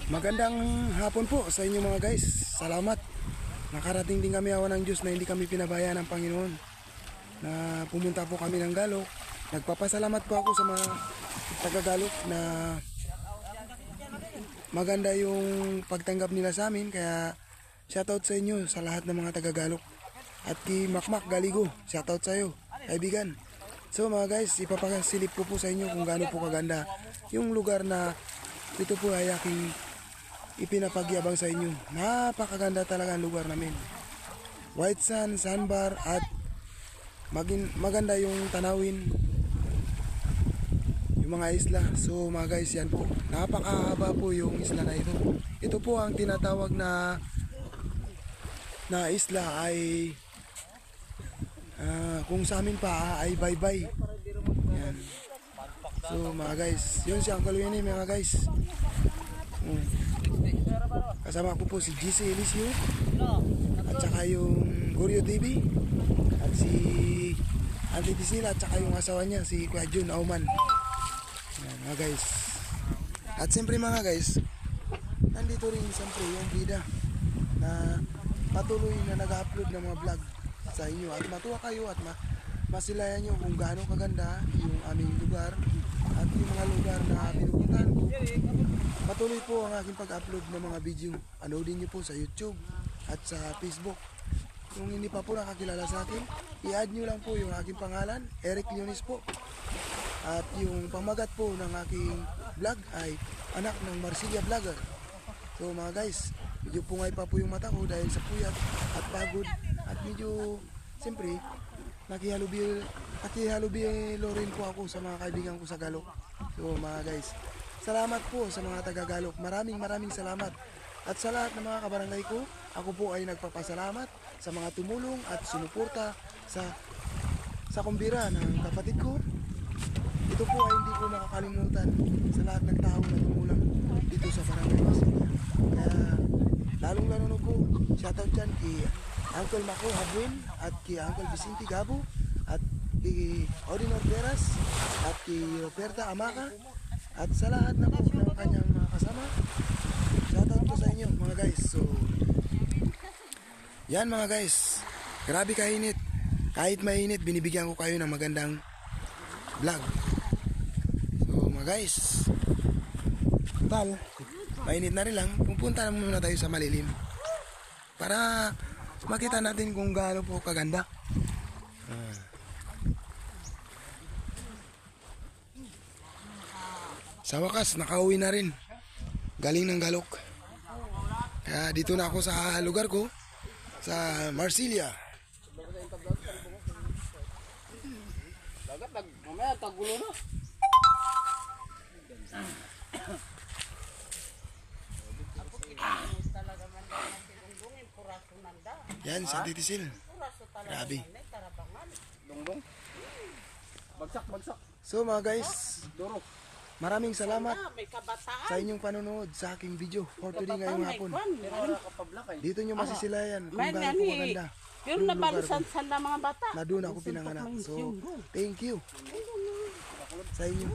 Magandang hapon po sa inyo mga guys. Salamat. Nakarating din kami, awa ng Diyos, na hindi kami pinabayaan ng Panginoon. Na pumunta po kami ng Galok. Nagpapasalamat po ako sa mga taga-Galok na maganda yung pagtanggap nila sa amin. Kaya shoutout sa inyo sa lahat ng mga taga-Galok. At kay Makmak Galigo, shoutout sa iyo, kaibigan. So mga guys, ipapasilip ko po sa inyo kung gaano po kaganda yung lugar na ito po ay aking ipinapagyabang sa inyo. Napakaganda talaga ang lugar namin. White sand, sandbar, at maganda yung tanawin, yung mga isla. So mga guys, yan po. Napakahaba po yung isla na ito. Ito po ang tinatawag na isla ay kung sa amin pa ay baybay. Yan. So mga guys, yun si Uncle Winnie mga guys. Kasama ko po si GC Elisio at saka yung Goryo TV at si Auntie Tisila at saka yung asawa niya si Kuya Jun Auman. Yan, mga guys. At siyempre mga guys, nandito rin siyempre yung bida na patuloy na nag-upload ng mga vlog sa inyo at matuwa kayo at masilayan nyo kung gaano kaganda yung aming lugar at yung mga lugar na pinupuntahan ko. Patuloy po ang aking pag-upload ng mga video. Panoodin nyo po sa YouTube at sa Facebook. Kung hindi pa po nakakilala sa akin, i-add nyo lang po yung aking pangalan, Eric Leonis po. At yung pamagat po ng aking vlog ay Anak ng Marsilia Vlogger. So mga guys, medyo pungay pa po yung mata ko dahil sa puyat at pagod. At medyo, siyempre, nakihalubilo rin po ako sa mga kaibigan ko sa Galok. So mga guys, salamat po sa mga taga-Galok. Maraming salamat. At sa lahat ng mga kabarangay ko, ako po ay nagpapasalamat sa mga tumulong at sumuporta sa kumbira ng kapatid ko. Ito po ay hindi ko makakalimutan sa lahat ng tao na tumulong dito sa Barangay Marsilia. Kaya lalong-lalo po, shoutout dyan kay Uncle Mako Habwin at kay Uncle Vicente Gabo at kay Odinor Veras at kay Roberta Amaka at sa lahat na po ng kanyang mga kasama. Shoutout po sa inyo mga guys. So yan mga guys, grabe kainit. Kahit mainit, binibigyan ko kayo ng magandang vlog. So mga guys, mainit na rin lang, pupunta na muna tayo sa malilim para makita natin kung gaano po kaganda. Sa wakas, nakauwi na rin. Galing ng Galok. Kaya dito na ako sa lugar ko, sa Marsilia. Mamaya tagulo na. Yan, sa Titisil. Grabe. Dongdong. Bagsak. So mga guys, Duro. maraming salamat sa inyong panonood sa aking video for today ngayong hapon. Dito nyo masisilayan kung gaano po maganda yung nabansan sa mga bata na doon ako pinanganak. So, thank you sa inyo.